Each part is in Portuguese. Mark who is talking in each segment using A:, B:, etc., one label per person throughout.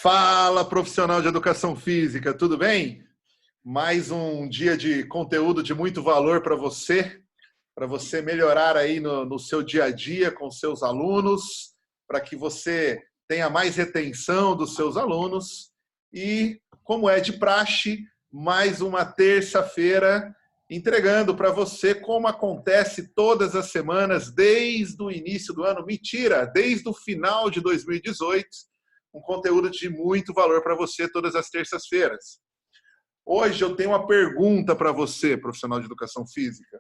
A: Fala, profissional de educação física, tudo bem? Mais um dia de conteúdo de muito valor para você melhorar aí no seu dia a dia com seus alunos, para que você tenha mais retenção dos seus alunos. E, como é de praxe, mais uma terça-feira entregando para você como acontece todas as semanas desde o início do ano. Mentira, desde o final de 2018. Um conteúdo de muito valor para você todas as terças-feiras. Hoje eu tenho uma pergunta para você, profissional de educação física.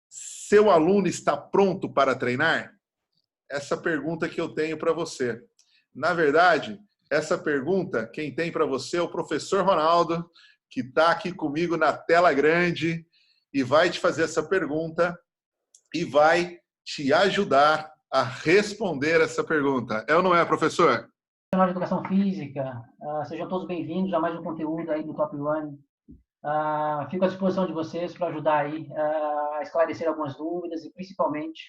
A: Seu aluno está pronto para treinar? Essa pergunta que eu tenho para você. Na verdade, essa pergunta, quem tem para você é o professor Ronaldo, que está aqui comigo na tela grande e vai te fazer essa pergunta e vai te ajudar a responder essa pergunta. É ou não é, professor?
B: De Educação Física, sejam todos bem-vindos a mais um conteúdo aí do Top One. Fico à disposição de vocês para ajudar aí a esclarecer algumas dúvidas e principalmente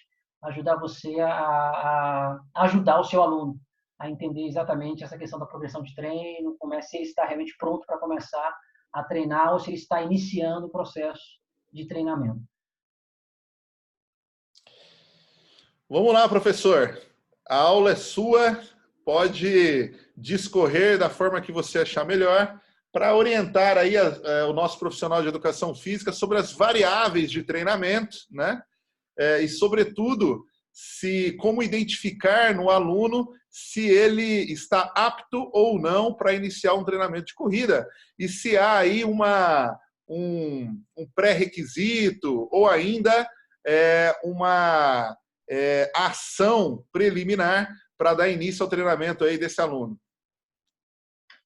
B: ajudar você a ajudar o seu aluno a entender exatamente essa questão da progressão de treino, se ele está realmente pronto para começar a treinar ou se ele está iniciando o processo de treinamento.
A: Vamos lá, professor. A aula é sua, pode discorrer da forma que você achar melhor para orientar aí o nosso profissional de educação física sobre as variáveis de treinamento, né? E, sobretudo, como identificar no aluno se ele está apto ou não para iniciar um treinamento de corrida e se há aí um pré-requisito ou ainda uma ação preliminar para dar início ao treinamento aí desse aluno.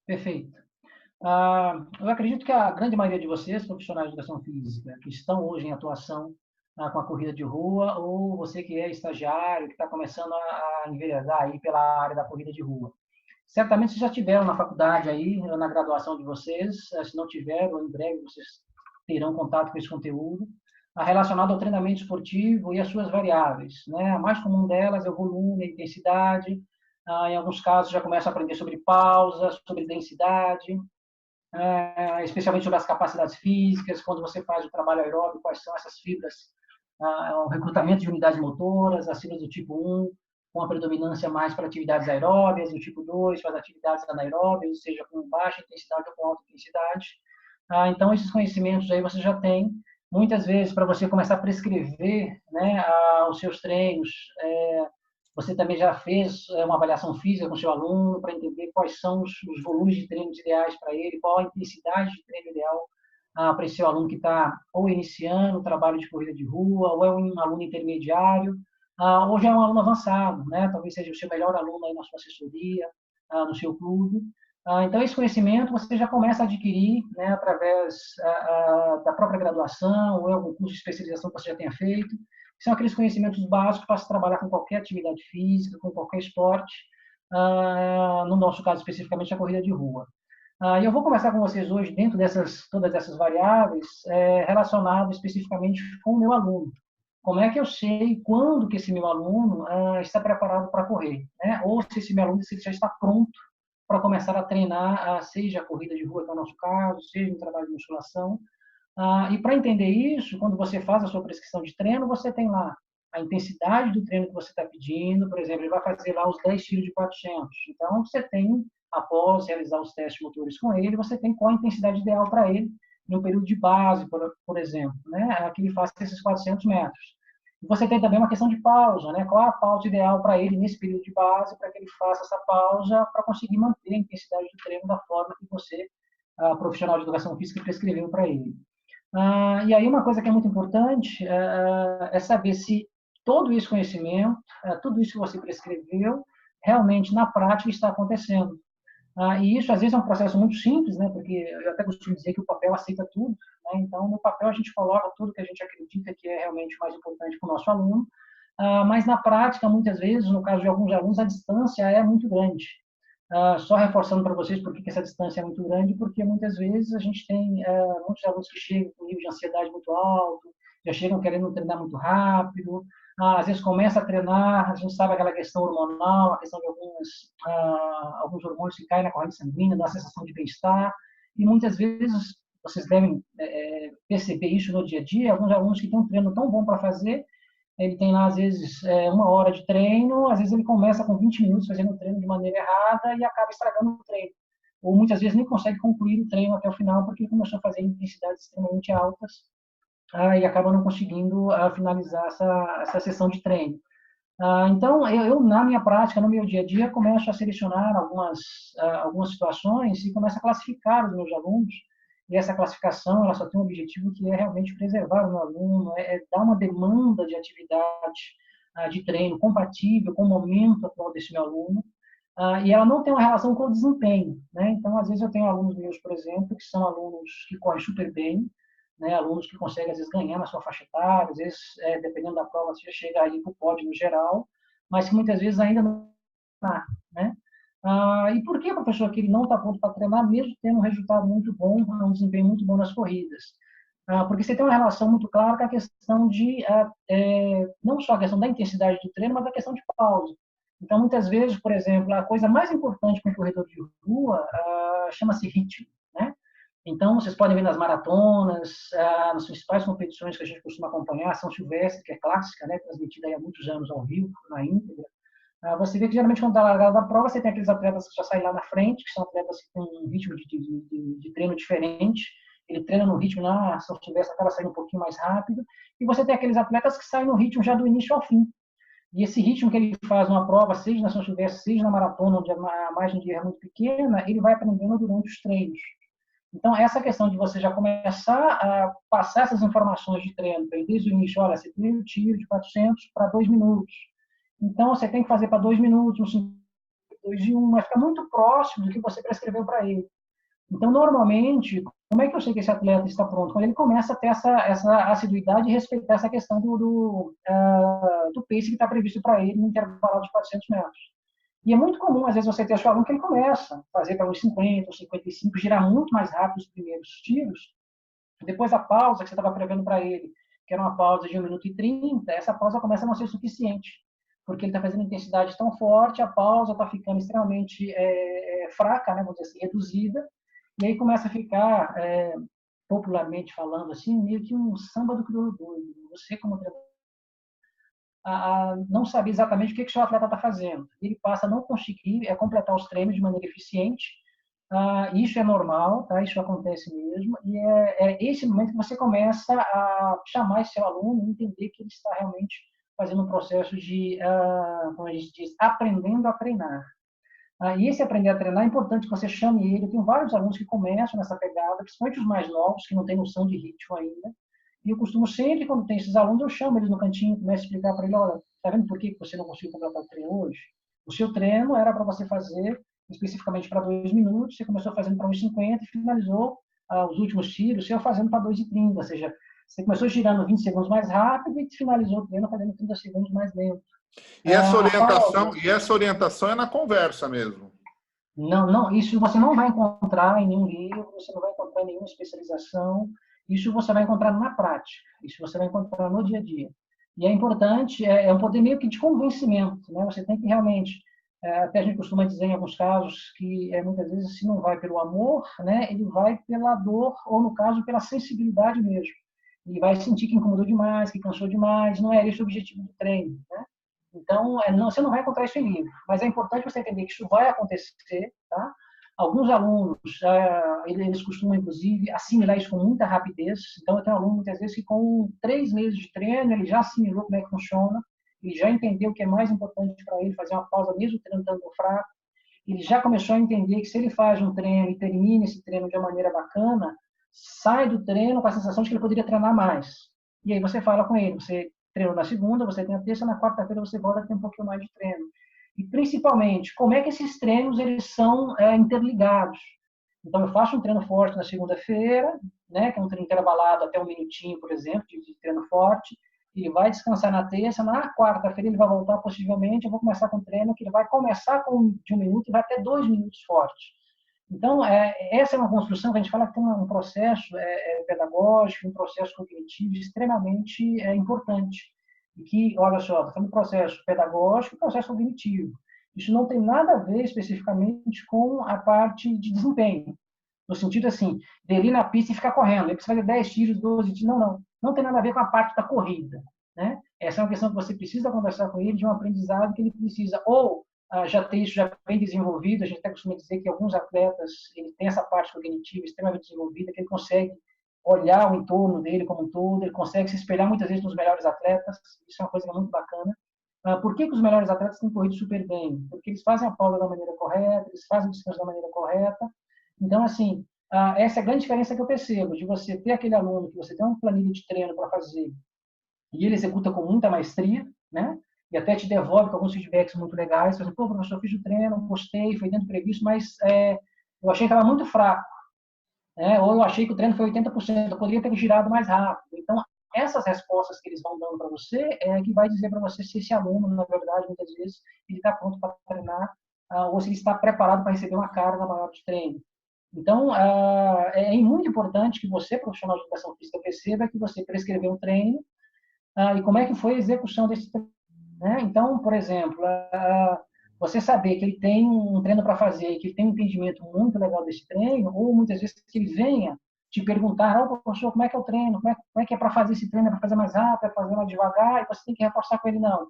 B: Perfeito. Eu acredito que a grande maioria de vocês, profissionais de educação física, que estão hoje em atuação com a corrida de rua, ou você que é estagiário, que está começando a enveredar aí pela área da corrida de rua. Certamente vocês já tiveram na faculdade aí, na graduação de vocês, se não tiveram, em breve vocês terão contato com esse conteúdo, relacionado ao treinamento esportivo e as suas variáveis, né? A mais comum delas é o volume, a intensidade, em alguns casos já começa a aprender sobre pausa, sobre densidade, especialmente sobre as capacidades físicas, quando você faz o trabalho aeróbico, quais são essas fibras, o recrutamento de unidades motoras, as fibras do tipo 1, com a predominância mais para atividades aeróbias, do tipo 2 para as atividades anaeróbias, ou seja, com baixa intensidade ou com alta intensidade. Então, esses conhecimentos aí você já tem. Muitas vezes, para você começar a prescrever, né, os seus treinos, você também já fez uma avaliação física com o seu aluno para entender quais são os volumes de treinos ideais para ele, qual a intensidade de treino ideal para esse seu aluno que está ou iniciando o trabalho de corrida de rua, ou é um aluno intermediário, ou já é um aluno avançado, né? Talvez seja o seu melhor aluno aí na sua assessoria, no seu clube. Então, esse conhecimento você já começa a adquirir, né, através da própria graduação ou algum curso de especialização que você já tenha feito. São aqueles conhecimentos básicos para se trabalhar com qualquer atividade física, com qualquer esporte, no nosso caso especificamente a corrida de rua. E eu vou conversar com vocês hoje dentro todas essas variáveis relacionadas especificamente com o meu aluno. Como é que eu sei quando que esse meu aluno está preparado para correr, né? Ou se esse meu aluno já está pronto para começar a treinar, seja a corrida de rua, que é o nosso caso, seja um trabalho de musculação. E para entender isso, quando você faz a sua prescrição de treino, você tem lá a intensidade do treino que você está pedindo. Por exemplo, ele vai fazer lá os 10 tiros de 400. Então, você tem, após realizar os testes motores com ele, você tem qual a intensidade ideal para ele no período de base, por exemplo, né? Que ele faça esses 400 metros. E você tem também uma questão de pausa, né? Qual a pausa ideal para ele nesse período de base, para que ele faça essa pausa para conseguir manter a intensidade do treino da forma que você, profissional de educação física, prescreveu para ele. E aí uma coisa que é muito importante é saber se todo esse conhecimento, tudo isso que você prescreveu, realmente na prática está acontecendo. E isso às vezes é um processo muito simples, né? Porque eu até costumo dizer que o papel aceita tudo, né? Então no papel a gente coloca tudo que a gente acredita que é realmente mais importante para o nosso aluno, mas na prática muitas vezes, no caso de alguns alunos, a distância é muito grande. Só reforçando para vocês por que essa distância é muito grande, porque muitas vezes a gente tem muitos alunos que chegam com um nível de ansiedade muito alto, já chegam querendo treinar muito rápido, às vezes começa a treinar, a gente sabe aquela questão hormonal, a questão de alguns hormônios que caem na corrente sanguínea, dá uma sensação de bem-estar, e muitas vezes vocês devem perceber isso no dia a dia, alguns alunos que têm um treino tão bom para fazer, ele tem lá, às vezes, 1 hora de treino, às vezes ele começa com 20 minutos fazendo o treino de maneira errada e acaba estragando o treino. Ou muitas vezes nem consegue concluir o treino até o final porque começou a fazer intensidades extremamente altas e acaba não conseguindo finalizar essa sessão de treino. Então, eu, na minha prática, no meu dia a dia, começo a selecionar algumas situações e começo a classificar os meus alunos. E essa classificação, ela só tem um objetivo que é realmente preservar o meu aluno, dar uma demanda de atividade de treino compatível com o momento atual desse meu aluno. E ela não tem uma relação com o desempenho, né? Então, às vezes eu tenho alunos meus, por exemplo, que são alunos que correm super bem, né? Alunos que conseguem, às vezes, ganhar na sua faixa etária, às vezes, dependendo da prova, você chega aí para o pódio no geral, mas que muitas vezes ainda não está, né? E por que, professor, que ele não está pronto para treinar, mesmo tendo um resultado muito bom, um desempenho muito bom nas corridas? Porque você tem uma relação muito clara com a questão de, não só a questão da intensidade do treino, mas da questão de pausa. Então, muitas vezes, por exemplo, a coisa mais importante para um corredor de rua chama-se ritmo, né? Então, vocês podem ver nas maratonas, nas principais competições que a gente costuma acompanhar, São Silvestre, que é clássica, né, transmitida há muitos anos ao vivo, na íntegra. Você vê que, geralmente, quando está largado da prova, você tem aqueles atletas que já saem lá na frente, que são atletas que têm um ritmo de treino diferente. Ele treina no ritmo lá, São Silvestre acaba saindo um pouquinho mais rápido. E você tem aqueles atletas que saem no ritmo já do início ao fim. E esse ritmo que ele faz numa prova, seja na São Silvestre, seja na maratona, onde a margem de erro é muito pequena, ele vai aprendendo durante os treinos. Então, essa questão de você já começar a passar essas informações de treino, desde o início, olha, você tem um tiro de 400 para 2 minutos. Então, você tem que fazer para 2 minutos, um 5, 2 e 1, vai ficar muito próximo do que você prescreveu para ele. Então, normalmente, como é que eu sei que esse atleta está pronto? Quando ele começa a ter essa assiduidade e respeitar essa questão do pace que está previsto para ele no intervalo de 400 metros. E é muito comum, às vezes, você ter seu aluno que ele começa a fazer para uns 50, uns 55, girar muito mais rápido os primeiros tiros. Depois a pausa que você estava prevendo para ele, que era uma pausa de 1 minuto e 30, essa pausa começa a não ser suficiente, porque ele está fazendo intensidade tão forte, a pausa está ficando extremamente fraca, né, vamos dizer assim, reduzida, e aí começa a ficar, popularmente falando assim, meio que um samba do crioulo doido. Você, como treinador, não saber exatamente o que o seu atleta está fazendo. Ele passa a não conseguir completar os treinos de maneira eficiente. Isso é normal, tá? Isso acontece mesmo. E é esse momento que você começa a chamar esse seu aluno e entender que ele está realmente fazendo um processo de, como a gente diz, aprendendo a treinar. E esse aprender a treinar é importante que você chame ele. Eu tenho vários alunos que começam nessa pegada, principalmente os mais novos, que não têm noção de ritmo ainda. E eu costumo sempre, quando tem esses alunos, eu chamo eles no cantinho, começo a explicar para ele, olha, tá vendo por que você não conseguiu completar o treino hoje? O seu treino era para você fazer especificamente para 2 minutos, você começou fazendo para 1,50 e finalizou os últimos tiros, você fazendo para 2,30, ou seja, você começou girando 20 segundos mais rápido e finalizou o treino fazendo 30 segundos mais lento.
A: E essa orientação é na conversa mesmo.
B: Não, isso você não vai encontrar em nenhum livro, você não vai encontrar em nenhuma especialização, isso você vai encontrar na prática, isso você vai encontrar no dia a dia. E é importante, é um poder meio que de convencimento, né? Você tem que realmente, até a gente costuma dizer em alguns casos que muitas vezes se não vai pelo amor, né? Ele vai pela dor, ou no caso pela sensibilidade mesmo. Ele vai sentir que incomodou demais, que cansou demais, não é esse o objetivo do treino, né? Então, você não vai encontrar isso em livro, mas é importante você entender que isso vai acontecer, tá? Alguns alunos, eles costumam, inclusive, assimilar isso com muita rapidez. Então, eu tenho um aluno, muitas vezes, que com 3 meses de treino, ele já assimilou como é que funciona, ele já entendeu o que é mais importante para ele, fazer uma pausa mesmo treino estando fraco, ele já começou a entender que se ele faz um treino e termina esse treino de uma maneira bacana, sai do treino com a sensação de que ele poderia treinar mais. E aí você fala com ele, você treinou na segunda, você tem a terça, na quarta-feira você volta a ter um pouquinho mais de treino. E, principalmente, como é que esses treinos eles são interligados. Então, eu faço um treino forte na segunda-feira, né, que é um treino intervalado até 1 minutinho, por exemplo, de treino forte. Ele vai descansar na terça, na quarta-feira ele vai voltar, possivelmente, eu vou começar com um treino que ele vai começar de 1 minuto e vai até 2 minutos forte. Então, essa é uma construção que a gente fala que tem um processo pedagógico, um processo cognitivo extremamente importante. e que, olha só, está falando processo pedagógico e processo cognitivo. Isso não tem nada a ver especificamente com a parte de desempenho, no sentido assim, de ir na pista e ficar correndo, ele precisa fazer 10 tiros, 12 tiros, não tem nada a ver com a parte da corrida, né? Essa é uma questão que você precisa conversar com ele, de um aprendizado que ele precisa, ou já ter isso já bem desenvolvido, a gente até costuma dizer que alguns atletas, ele tem essa parte cognitiva extremamente desenvolvida, que ele consegue olhar o entorno dele como um todo, ele consegue se espelhar muitas vezes nos melhores atletas, isso é uma coisa muito bacana. Por que os melhores atletas têm corrido super bem? Porque eles fazem a pausa da maneira correta, eles fazem o descanso da maneira correta. Então, assim, essa é a grande diferença que eu percebo, de você ter aquele aluno que você tem uma planilha de treino para fazer e ele executa com muita maestria, né? E até te devolve com alguns feedbacks muito legais. Você fala, pô, professor, eu fiz o treino, gostei, foi dentro do previsto, mas eu achei que estava muito fraco. Ou eu achei que o treino foi 80%, eu poderia ter girado mais rápido. Então, essas respostas que eles vão dando para você é que vai dizer para você se esse aluno, na verdade, muitas vezes, ele está pronto para treinar ou se ele está preparado para receber uma carga maior de treino. Então, é muito importante que você, profissional de educação física, perceba que você prescreveu um treino e como é que foi a execução desse treino. Né? Então, por exemplo, você saber que ele tem um treino para fazer, que ele tem um entendimento muito legal desse treino, ou muitas vezes que ele venha te perguntar, professor, como é que é o treino? Como é que é para fazer esse treino? É para fazer mais rápido, é para fazer mais devagar? E você tem que reforçar com ele, não.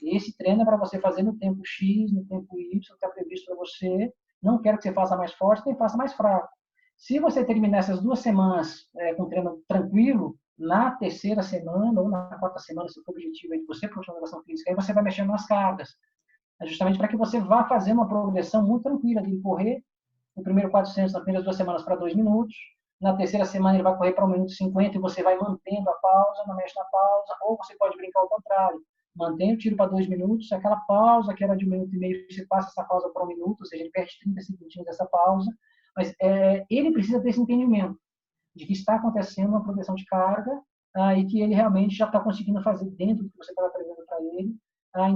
B: Esse treino é para você fazer no tempo X, no tempo Y, que está previsto para você. Não quero que você faça mais forte, nem faça mais fraco. Se você terminar essas 2 semanas com um treino tranquilo, na terceira semana ou na quarta semana, se for o objetivo de você, profissional de educação física, aí você vai mexendo nas cargas. Justamente para que você vá fazendo uma progressão muito tranquila, de correr no primeiro 400 nas primeiras 2 semanas para 2 minutos, na terceira semana ele vai correr para 1 minuto e 50 e você vai mantendo a pausa, não mexe na pausa, ou você pode brincar ao contrário, mantém o tiro para 2 minutos, aquela pausa que era de 1 minuto e meio, você passa essa pausa para 1 minuto, ou seja, ele perde 30 segundinhos dessa pausa, mas ele precisa ter esse entendimento de que está acontecendo uma progressão de carga e que ele realmente já está conseguindo fazer dentro do que você estava prevendo para ele.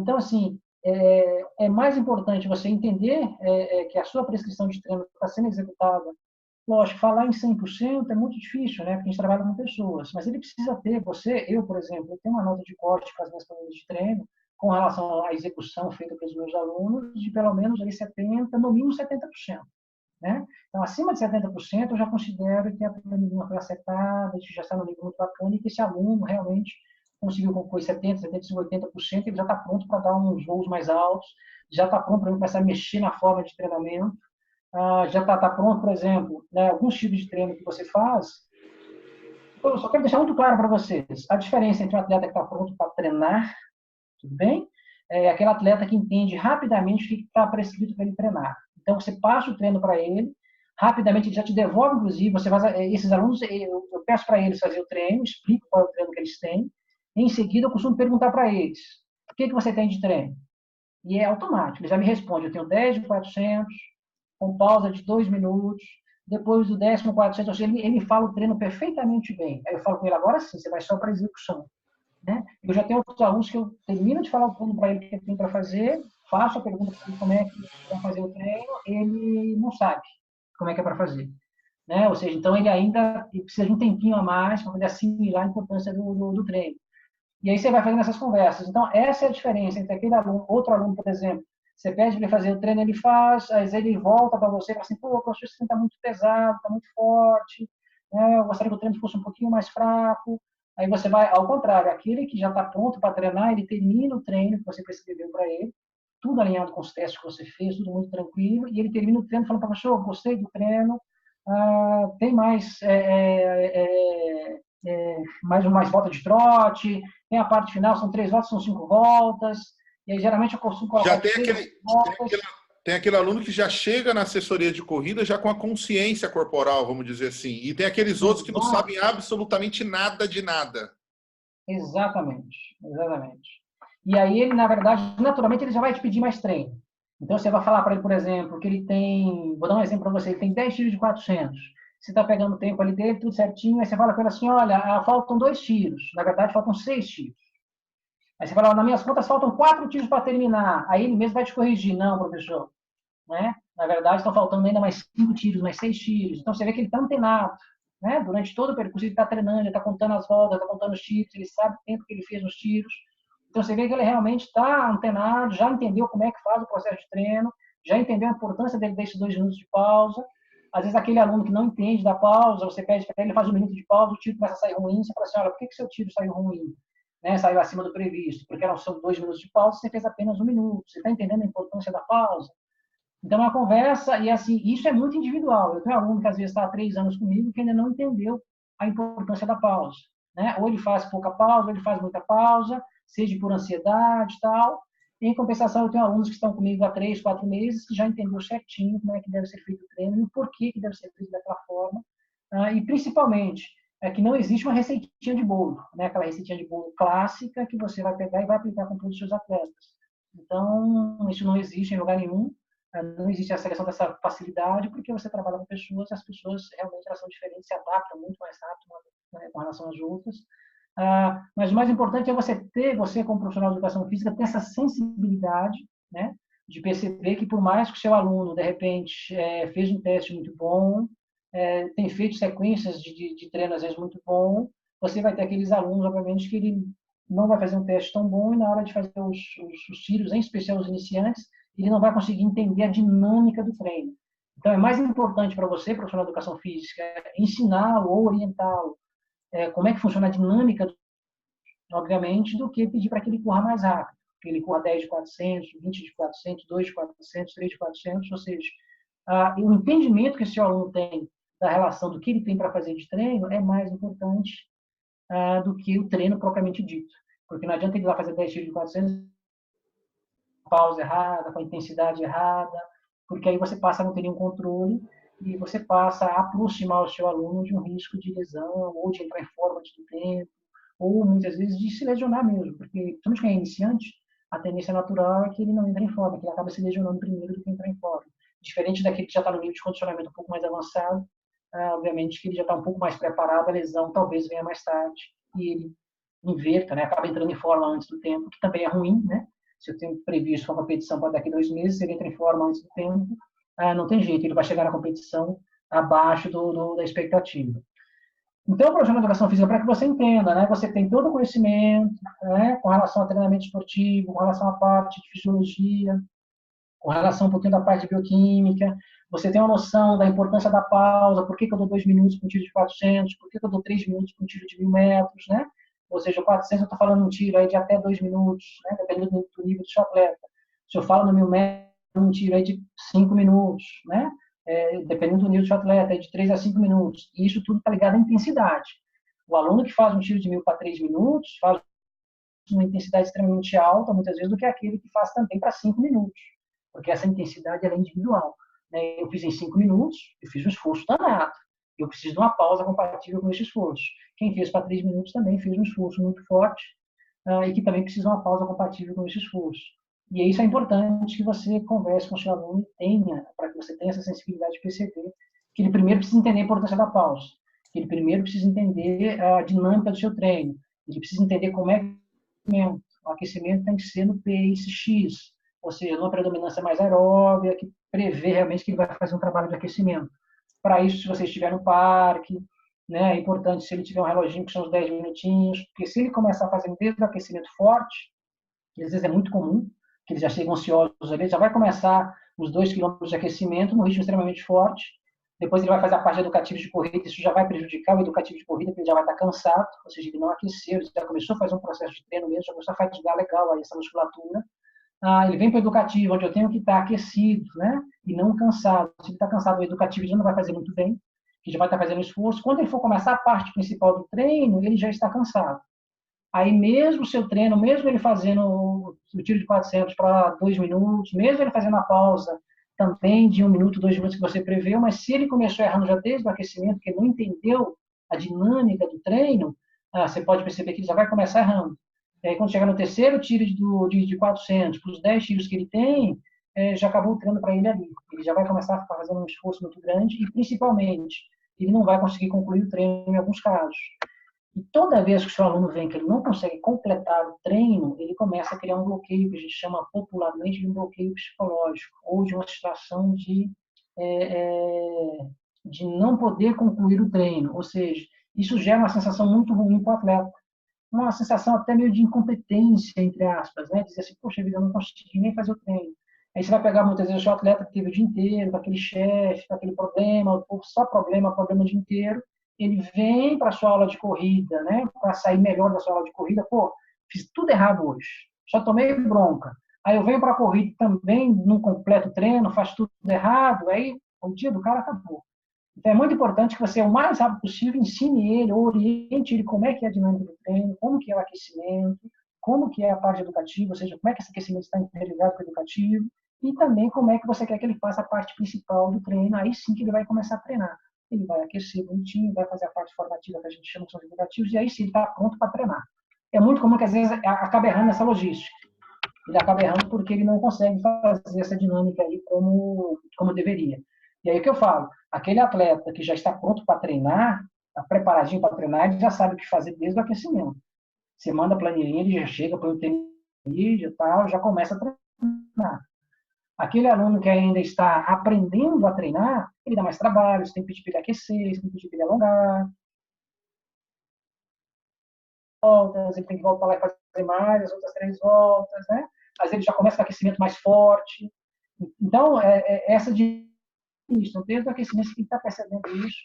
B: Então, assim, é mais importante você entender que a sua prescrição de treino está sendo executada. Lógico, falar em 100% é muito difícil, né? Porque a gente trabalha com pessoas, mas ele precisa ter, eu, por exemplo, eu tenho uma nota de corte para as minhas planilhas de treino com relação à execução feita pelos meus alunos de pelo menos aí 70%, no mínimo 70%. Né? Então, acima de 70%, eu já considero que a planilha foi acertada, a gente já está no nível muito bacana e que esse aluno realmente conseguiu concluir 70%, 75%, 80%, ele já está pronto para dar uns voos mais altos, já está pronto para começar a mexer na forma de treinamento, já está pronto, por exemplo, né, alguns tipos de treino que você faz. Eu só quero deixar muito claro para vocês a diferença entre um atleta que está pronto para treinar, tudo bem? É aquele atleta que entende rapidamente o que está prescrito para ele treinar. Então, você passa o treino para ele, rapidamente ele já te devolve, inclusive, você faz, esses alunos, eu peço para eles fazer o treino, explico qual é o treino que eles têm, em seguida eu costumo perguntar para eles, o que você tem de treino? E é automático, ele já me responde, eu tenho 10 de 400, com pausa de 2 minutos, depois do 10º 400, ele fala o treino perfeitamente bem. Aí eu falo com ele, agora sim, você vai só para execução. Né? Eu já tenho outros alunos que eu termino de falar o treino para ele que ele tem para fazer, faço a pergunta para ele como é que vai fazer o treino, ele não sabe como é que é para fazer. Né? Ou seja, então ele ainda precisa de um tempinho a mais para poder assimilar a importância do treino. E aí você vai fazendo essas conversas. Então, essa é a diferença entre aquele aluno, outro aluno, por exemplo, você pede para ele fazer o treino, ele faz, às vezes ele volta para você e fala assim, pô, professor, esse treino está muito pesado, está muito forte, né? Eu gostaria que o treino fosse um pouquinho mais fraco. Aí você vai, ao contrário, aquele que já está pronto para treinar, ele termina o treino que você prescreveu para ele, tudo alinhado com os testes que você fez, tudo muito tranquilo, e ele termina o treino falando, professor, gostei do treino, tem mais volta de trote, tem a parte final, são 3 voltas, são 5 voltas, e aí geralmente eu costumo colocar
A: já tem aquele aluno que já chega na assessoria de corrida já com a consciência corporal, vamos dizer assim. E tem aqueles outros que não sabem absolutamente nada de nada.
B: Exatamente, exatamente. E aí ele, na verdade, naturalmente, ele já vai te pedir mais treino. Então, você vai falar para ele, por exemplo, que ele tem, vou dar um exemplo para você, ele tem 10 tiros de 400. Você está pegando o tempo ali dele, tudo certinho, aí você fala com ele assim, olha, faltam 2 tiros. Na verdade, faltam 6 tiros. Aí você fala, nas minhas contas faltam 4 tiros para terminar. Aí ele mesmo vai te corrigir. Não, professor. Né? Na verdade, estão faltando ainda mais 5 tiros, mais 6 tiros. Então, você vê que ele está antenado. Né? Durante todo o percurso, ele está treinando, ele está contando as voltas, está contando os tiros, ele sabe o tempo que ele fez nos tiros. Então, você vê que ele realmente está antenado, já entendeu como é que faz o processo de treino, já entendeu a importância dele desses 2 minutos de pausa. Às vezes, aquele aluno que não entende da pausa, você pede para ele, faz 1 minuto de pausa, o tiro começa a sair ruim, você fala assim, olha, por que seu tiro saiu ruim? Né? Saiu acima do previsto, porque eram só 2 minutos de pausa, você fez apenas 1 minuto. Você está entendendo a importância da pausa? Então, é uma conversa, e assim, isso é muito individual. Eu tenho um aluno que às vezes está há 3 anos comigo que ainda não entendeu a importância da pausa. Né? Ou ele faz pouca pausa, ou ele faz muita pausa, seja por ansiedade e tal. Em compensação, eu tenho alunos que estão comigo há 3, 4 meses, que já entendeu certinho como é que deve ser feito o treino e o porquê que deve ser feito daquela forma. E, principalmente, é que não existe uma receitinha de bolo, né? Aquela receitinha de bolo clássica que você vai pegar e vai aplicar com todos os seus atletas. Então, isso não existe em lugar nenhum. Não existe essa questão dessa facilidade, porque você trabalha com pessoas e as pessoas realmente elas são diferentes, se adaptam muito mais rápido, né, com relação às outras. Mas o mais importante é você como profissional de educação física, ter essa sensibilidade, né, de perceber que por mais que o seu aluno, de repente, fez um teste muito bom, tem feito sequências de treino, às vezes, muito bom, você vai ter aqueles alunos, obviamente, que ele não vai fazer um teste tão bom e na hora de fazer os tiros, em especial os iniciantes, ele não vai conseguir entender a dinâmica do treino. Então, é mais importante para você, profissional de educação física, ensiná-lo ou orientá-lo como é que funciona a dinâmica, obviamente, do que pedir para que ele corra mais rápido. Que ele corra 10 de 400, 20 de 400, 2 de 400, 3 de 400, ou seja, o entendimento que esse aluno tem da relação do que ele tem para fazer de treino é mais importante do que o treino propriamente dito. Porque não adianta ele ir lá fazer 10 tiros de 400, pausa errada, com a intensidade errada, porque aí você passa a não ter nenhum controle e você passa a aproximar o seu aluno de um risco de lesão, ou de entrar em forma antes do tempo, ou muitas vezes de se lesionar mesmo, porque principalmente quem é iniciante, a tendência natural é que ele não entre em forma, que ele acaba se lesionando primeiro do que entrar em forma. Diferente daquele que já está no nível de condicionamento um pouco mais avançado, obviamente que ele já está um pouco mais preparado, a lesão talvez venha mais tarde, e ele inverta, né, acaba entrando em forma antes do tempo, que também é ruim, né? Se eu tenho previsto uma competição para daqui a 2 meses, se ele entra em forma antes do tempo, não tem jeito, ele vai chegar na competição abaixo da expectativa. Então, o profissional de educação física, para que você entenda, né, você tem todo o conhecimento, né, com relação ao treinamento esportivo, com relação à parte de fisiologia, com relação um pouquinho da parte de bioquímica, você tem uma noção da importância da pausa, por que eu dou 2 minutos para um tiro de 400, por que eu dou 3 minutos para um tiro de 1.000 metros, né? Ou seja, o 400 eu estou falando um tiro aí de até 2 minutos, né? Dependendo do nível do seu atleta. Se eu falo no 1.000 metros, um tiro aí de 5 minutos, né? Dependendo do nível do seu atleta, é de 3 a 5 minutos. E isso tudo está ligado à intensidade. O aluno que faz um tiro de 1.000 para 3 minutos, faz uma intensidade extremamente alta, muitas vezes, do que aquele que faz também para 5 minutos. Porque essa intensidade é individual. Né? Eu fiz em 5 minutos, eu fiz um esforço danado. Eu preciso de uma pausa compatível com esse esforço. Quem fez para 3 minutos também fez um esforço muito forte e que também precisa de uma pausa compatível com esse esforço. E isso é importante que você converse com o seu aluno e tenha, para que você tenha essa sensibilidade de perceber que ele primeiro precisa entender a importância da pausa, que ele primeiro precisa entender a dinâmica do seu treino, ele precisa entender como é que o aquecimento tem que ser no pace X, ou seja, numa predominância mais aeróbia, que prevê realmente que ele vai fazer um trabalho de aquecimento. Para isso, se você estiver no parque, né, é importante se ele tiver um reloginho que são uns 10 minutinhos, porque se ele começar a fazer desde o aquecimento forte, que às vezes é muito comum, que eles já chegam ansiosos ali, já vai começar os 2 quilômetros de aquecimento num ritmo extremamente forte, depois ele vai fazer a parte educativa de corrida, isso já vai prejudicar o educativo de corrida, porque ele já vai estar cansado, ou seja, ele não aqueceu, ele já começou a fazer um processo de treino mesmo, já começou a fatigar legal aí essa musculatura. Ele vem para o educativo, onde eu tenho que estar aquecido, né? E não cansado. Se ele está cansado, o educativo já não vai fazer muito bem, que já vai estar fazendo esforço. Quando ele for começar a parte principal do treino, ele já está cansado. Aí mesmo o seu treino, mesmo ele fazendo o tiro de 400 para 2 minutos, mesmo ele fazendo a pausa também de 1 minuto, 2 minutos que você preveu, mas se ele começou errando já desde o aquecimento, porque não entendeu a dinâmica do treino, você pode perceber que ele já vai começar errando. E aí, quando chegar no terceiro tiro de 400, para os 10 tiros que ele tem, já acabou o treino para ele ali. Ele já vai começar a ficar fazendo um esforço muito grande e, principalmente, ele não vai conseguir concluir o treino em alguns casos. E toda vez que o seu aluno vem que ele não consegue completar o treino, ele começa a criar um bloqueio, que a gente chama popularmente de um bloqueio psicológico, ou de uma situação de não poder concluir o treino. Ou seja, isso gera uma sensação muito ruim para o atleta, uma sensação até meio de incompetência, entre aspas, né? Dizer assim, poxa vida, eu não consegui nem fazer o treino. Aí você vai pegar muitas vezes o atleta que teve o dia inteiro, com aquele chefe, com aquele problema, ou só problema, problema o dia inteiro. Ele vem para a sua aula de corrida, né? Para sair melhor da sua aula de corrida. Pô, fiz tudo errado hoje. Só tomei bronca. Aí eu venho para a corrida também, não completo o treino, faço tudo errado. Aí o dia do cara acabou. Então, é muito importante que você, o mais rápido possível, ensine ele, oriente ele como é que é a dinâmica do treino, como que é o aquecimento, como que é a parte educativa, ou seja, como é que esse aquecimento está interligado com o educativo, e também como é que você quer que ele faça a parte principal do treino, aí sim que ele vai começar a treinar. Ele vai aquecer bonitinho, vai fazer a parte formativa que a gente chama de são os educativos, e aí sim ele está pronto para treinar. É muito comum que às vezes acaba errando essa logística. Ele acaba errando porque ele não consegue fazer essa dinâmica aí como deveria. E aí o que eu falo? Aquele atleta que já está pronto para treinar, está preparadinho para treinar, ele já sabe o que fazer desde o aquecimento. Você manda a planilhinha, ele já chega para o tênis e tal, já começa a treinar. Aquele aluno que ainda está aprendendo a treinar, ele dá mais trabalho, você tem que pedir para ele aquecer, você tem que pedir para ele alongar, voltas, ele tem que voltar lá e fazer mais, as outras 3 voltas, né? Às vezes ele já começa com aquecimento mais forte. Então, essa de isso. Então, desde o aquecimento, você tem que estar percebendo isso,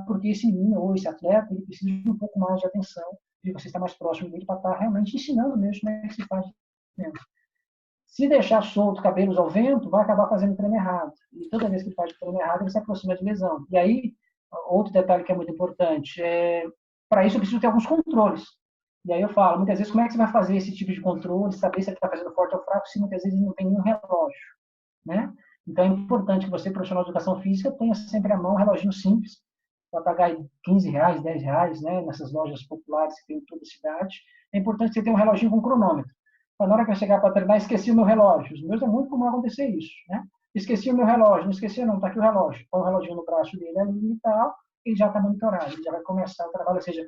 B: porque esse menino ou esse atleta, ele precisa de um pouco mais de atenção, de você estar mais próximo dele para estar realmente ensinando mesmo como é que se faz. Se deixar solto, cabelos ao vento, vai acabar fazendo o treino errado. E toda vez que ele faz o treino errado, ele se aproxima de lesão. E aí, outro detalhe que é muito importante, para isso eu preciso ter alguns controles. E aí eu falo, muitas vezes, como é que você vai fazer esse tipo de controle, saber se ele está fazendo forte ou fraco, se muitas vezes ele não tem nenhum relógio, né? Então, é importante que você, profissional de educação física, tenha sempre à mão um reloginho simples, para pagar R$15, R$10, né, nessas lojas populares que tem em toda a cidade. É importante que você tenha um reloginho com cronômetro. Na hora que eu chegar para treinar, esqueci o meu relógio. Os meus é muito comum acontecer isso, né? Esqueci o meu relógio, não esqueci não, está aqui o relógio. Põe o reloginho no braço dele ali e tal, ele já está monitorado, ele já vai começar o trabalho. Ou seja,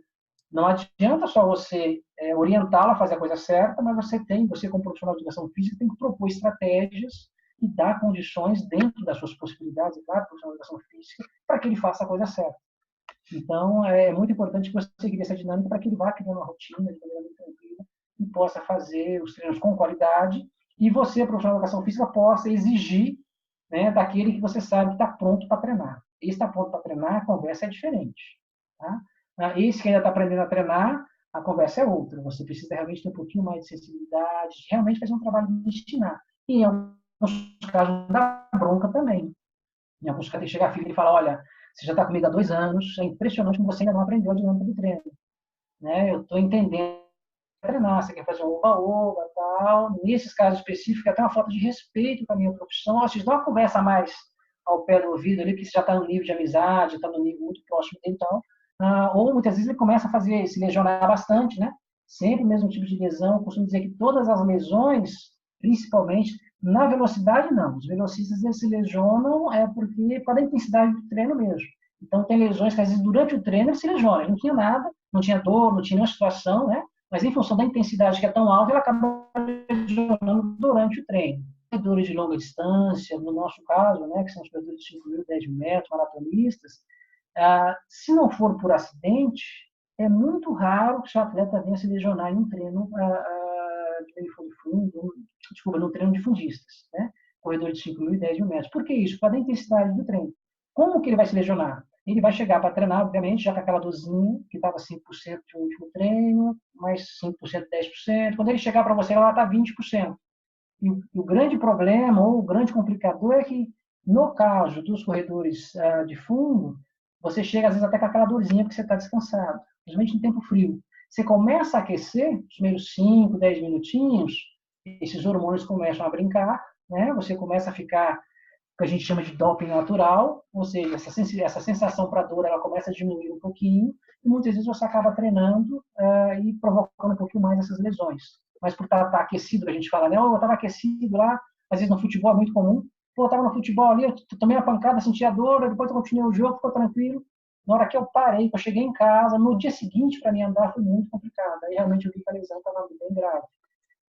B: não adianta só você orientá-lo a fazer a coisa certa, mas você como profissional de educação física, tem que propor estratégias e dar condições dentro das suas possibilidades, e claro, profissional de educação física, para que ele faça a coisa certa. Então, é muito importante que você crie essa dinâmica para que ele vá criando uma rotina de maneira muito tranquila e possa fazer os treinos com qualidade e você, profissional de educação física, possa exigir, né, daquele que você sabe que está pronto para treinar. Esse está pronto para treinar, a conversa é diferente. Tá? Esse que ainda está aprendendo a treinar, a conversa é outra. Você precisa realmente ter um pouquinho mais de sensibilidade, de realmente fazer um trabalho de ensinar. E em alguns casos, dá bronca também. Em alguns casos, tem que chegar a filha e falar, olha, você já está comigo há 2 anos, é impressionante como você ainda não aprendeu a dinâmica do treino. Né? Eu estou entendendo treinar, você quer fazer um oba-oba e tal. Nesses casos específicos, é até uma falta de respeito com a minha profissão. Vocês dão uma conversa mais ao pé do ouvido ali, porque você já está no nível de amizade, está no nível muito próximo dele e tal. Ou muitas vezes ele começa a fazer, se lesionar bastante, né? Sempre o mesmo tipo de lesão. Eu costumo dizer que todas as lesões, principalmente na velocidade, não. Os velocistas eles se lesionam porque para a intensidade do treino mesmo. Então, tem lesões que às vezes durante o treino ele se lesiona. Ele não tinha nada, não tinha dor, não tinha nenhuma situação, né? Mas em função da intensidade que é tão alta, ele acaba lesionando durante o treino. Corredores de longa distância, no nosso caso, né, que são os corredores de 5 mil, 10 mil metros, maratonistas, se não for por acidente, é muito raro que o seu atleta venha se lesionar em um treino de fundo, desculpa, no treino de fundistas, né? Corredor de 5 mil e 10 mil metros. Por que isso? Por causa da intensidade do treino. Como que ele vai se lesionar? Ele vai chegar para treinar, obviamente, já com aquela dosinha, que estava 5% de um último treino, mais 5%, 10%. Quando ele chegar para você, ela está 20%. E o grande problema, ou o grande complicador, é que, no caso dos corredores de fundo, você chega, às vezes, até com aquela dorzinha porque você está descansado, principalmente em tempo frio. Você começa a aquecer, os primeiros 5, 10 minutinhos, esses hormônios começam a brincar, né? Você começa a ficar que a gente chama de doping natural, ou seja, essa sensação para dor ela começa a diminuir um pouquinho e muitas vezes você acaba treinando e provocando um pouquinho mais essas lesões. Mas por estar aquecido, a gente fala, né? Eu estava aquecido lá, às vezes no futebol é muito comum. Pô, eu estava no futebol ali, eu tomei uma pancada, senti a dor, depois eu continuei o jogo, ficou tranquilo. Na hora que eu parei, que eu cheguei em casa, no dia seguinte, para mim andar foi muito complicado. Aí realmente eu vi que a lesão estava bem grave.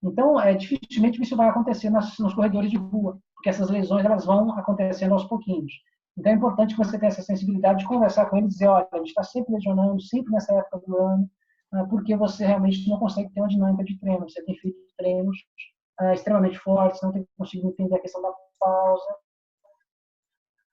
B: Então, dificilmente isso vai acontecer nos corredores de rua, porque essas lesões elas vão acontecendo aos pouquinhos. Então, é importante que você tenha essa sensibilidade de conversar com ele e dizer, olha, a gente está sempre lesionando, sempre nessa época do ano, porque você realmente não consegue ter uma dinâmica de treino. Você tem feito treinos extremamente fortes, não tem conseguido entender a questão da pausa,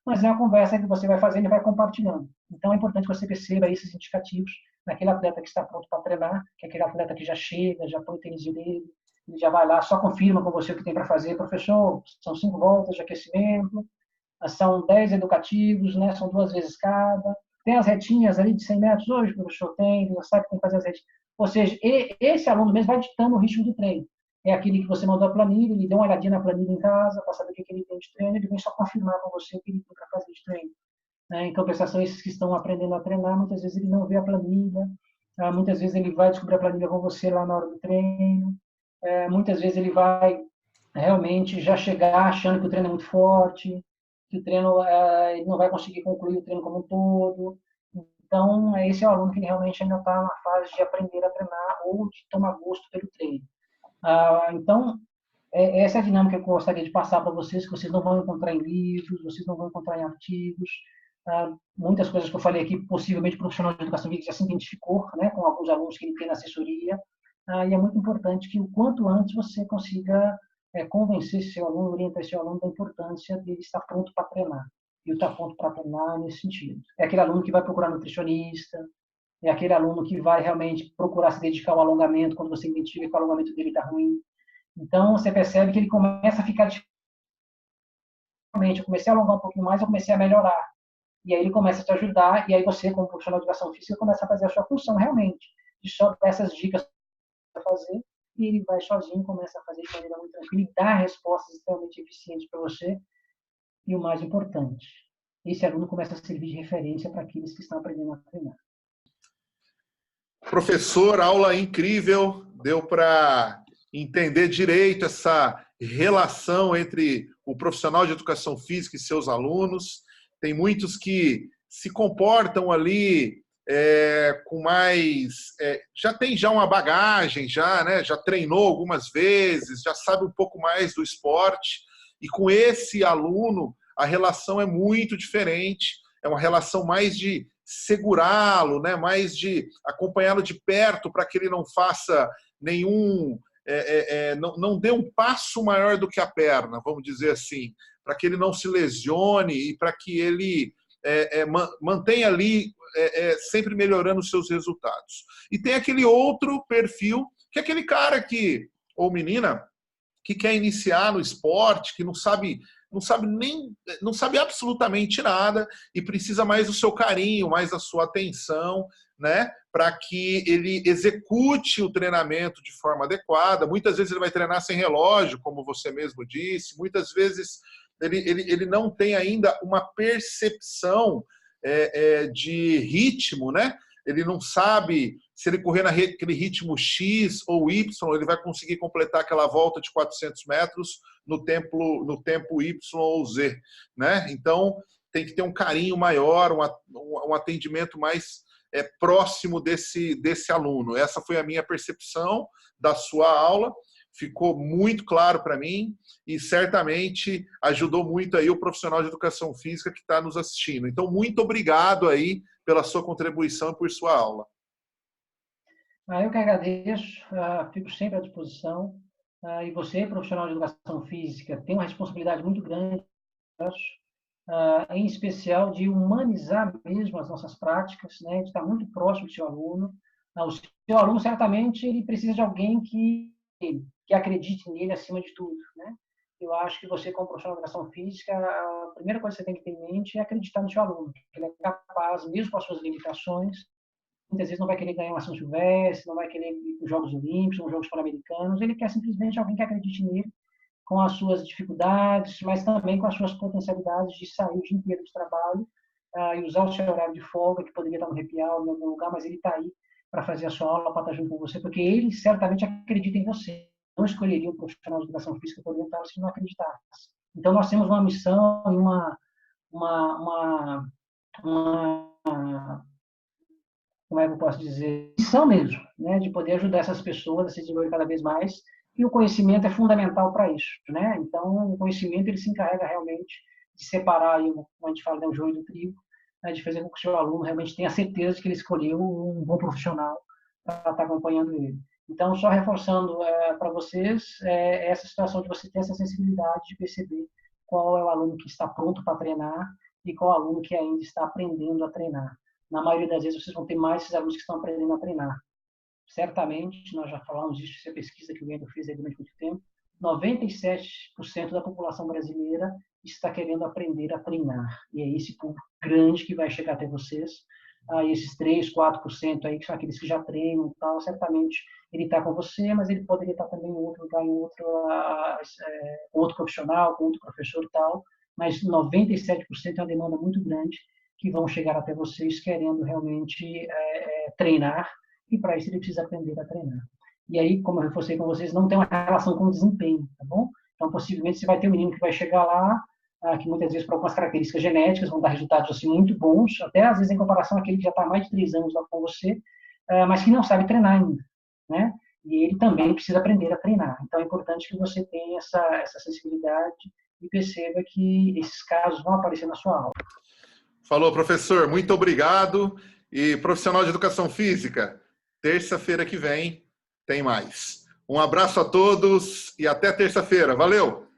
B: mas é uma conversa que você vai fazendo e vai compartilhando. Então, é importante que você perceba esses indicativos naquele atleta que está pronto para treinar, que é aquele atleta que já chega, já põe o tênis dele, ele já vai lá, só confirma com você o que tem para fazer. Professor, são 5 voltas de aquecimento, são 10 educativos, né? São 2 vezes cada. Tem as retinhas ali de 100 metros hoje, o professor tem, ele já sabe que tem que fazer as retinhas. Ou seja, esse aluno mesmo vai ditando o ritmo do treino. É aquele que você mandou a planilha, ele deu uma olhadinha na planilha em casa para saber o que ele tem de treino, ele vem só confirmar com você o que ele tem para fazer de treino. Em compensação, esses que estão aprendendo a treinar, muitas vezes ele não vê a planilha, muitas vezes ele vai descobrir a planilha com você lá na hora do treino, muitas vezes ele vai realmente já chegar achando que o treino é muito forte, que o treino ele não vai conseguir concluir o treino como um todo. Então, esse é o aluno que realmente ainda está na fase de aprender a treinar ou de tomar gosto pelo treino. Então, essa é a dinâmica que eu gostaria de passar para vocês, que vocês não vão encontrar em livros, vocês não vão encontrar em artigos. Muitas coisas que eu falei aqui, possivelmente o profissional de educação física já se identificou, né, com alguns alunos que ele tem na assessoria. E é muito importante que o quanto antes você consiga convencer seu aluno, orientar seu aluno da importância dele estar pronto para treinar. E o estar pronto para treinar nesse sentido. É aquele aluno que vai procurar nutricionista, é aquele aluno que vai realmente procurar se dedicar ao alongamento quando você identifica que o alongamento dele está ruim. Então, você percebe que ele começa a ficar diferente. Eu comecei a alongar um pouquinho mais, eu comecei a melhorar. E aí ele começa a te ajudar, e aí você, como profissional de educação física, começa a fazer a sua função realmente, de só dar essas dicas para fazer, e ele vai sozinho, começa a fazer de maneira muito tranquila e dá respostas extremamente eficientes para você. E o mais importante, esse aluno começa a servir de referência para aqueles que estão aprendendo a treinar.
A: Professor, aula incrível, deu para entender direito essa relação entre o profissional de educação física e seus alunos. Tem muitos que se comportam ali com mais... já tem já uma bagagem, né? Já treinou algumas vezes, já sabe um pouco mais do esporte. E com esse aluno, a relação é muito diferente. É uma relação mais de segurá-lo, né? Mais de acompanhá-lo de perto para que ele não faça nenhum... não dê um passo maior do que a perna, vamos dizer assim, para que ele não se lesione e para que ele mantenha ali sempre melhorando os seus resultados. E tem aquele outro perfil, que é aquele cara que, ou menina, que quer iniciar no esporte, que não sabe absolutamente nada e precisa mais do seu carinho, mais da sua atenção, né, para que ele execute o treinamento de forma adequada. Muitas vezes ele vai treinar sem relógio, como você mesmo disse, muitas vezes ele não tem ainda uma percepção de ritmo, né? Ele não sabe se ele correr naquele ritmo X ou Y, ele vai conseguir completar aquela volta de 400 metros no tempo Y ou Z, né? Então, tem que ter um carinho maior, um atendimento mais próximo desse aluno. Essa foi a minha percepção da sua aula, ficou muito claro para mim e certamente ajudou muito aí o profissional de educação física que está nos assistindo. Então, muito obrigado aí pela sua contribuição e por sua aula.
B: Eu que agradeço, fico sempre à disposição. E você, profissional de educação física, tem uma responsabilidade muito grande, em especial de humanizar mesmo as nossas práticas, né, de estar muito próximo do seu aluno. O seu aluno, certamente, ele precisa de alguém que acredite nele acima de tudo, né? Eu acho que você, como profissional de educação física, a primeira coisa que você tem que ter em mente é acreditar no seu aluno, que ele é capaz, mesmo com as suas limitações. Muitas vezes não vai querer ganhar uma São Silvestre, não vai querer ir para os Jogos Olímpicos, os Jogos Pan-Americanos, ele quer simplesmente alguém que acredite nele, com as suas dificuldades, mas também com as suas potencialidades de sair o dia inteiro de trabalho e usar o seu horário de folga, que poderia estar no happy hour, em algum lugar, mas ele está aí para fazer a sua aula, para estar junto com você, porque ele certamente acredita em você. Não escolheria um profissional de educação física para orientá-lo se não acreditasse. Então, nós temos uma missão e como é que eu posso dizer, missão mesmo, né, de poder ajudar essas pessoas a se desenvolver cada vez mais, e o conhecimento é fundamental para isso, né? Então, o conhecimento ele se encarrega realmente de separar, aí, como a gente fala, o joio do trigo, né, de fazer com que o seu aluno realmente tenha certeza de que ele escolheu um bom profissional para estar acompanhando ele. Então, só reforçando para vocês, essa situação de você ter essa sensibilidade de perceber qual é o aluno que está pronto para treinar e qual aluno que ainda está aprendendo a treinar. Na maioria das vezes, vocês vão ter mais esses alunos que estão aprendendo a treinar. Certamente, nós já falamos disso, essa pesquisa que o Wendel fez aí durante muito tempo, 97% da população brasileira está querendo aprender a treinar. E é esse público grande que vai chegar até vocês. Esses 3, 4% aí, que são aqueles que já treinam e tal, certamente ele está com você, mas ele poderia estar também em outro lugar, em outro profissional, com outro professor e tal. Mas 97% é uma demanda muito grande que vão chegar até vocês querendo realmente treinar, e para isso ele precisa aprender a treinar. E aí, como eu reforcei com vocês, não tem uma relação com o desempenho, tá bom? Então, possivelmente, você vai ter um menino que vai chegar lá, que muitas vezes, por algumas características genéticas, vão dar resultados assim, muito bons, até às vezes em comparação àquele que já está há mais de 3 anos lá com você, mas que não sabe treinar ainda, né? E ele também precisa aprender a treinar. Então, é importante que você tenha essa sensibilidade e perceba que esses casos vão aparecer na sua aula.
A: Falou, professor. Muito obrigado. E profissional de educação física, terça-feira que vem tem mais. Um abraço a todos e até terça-feira. Valeu!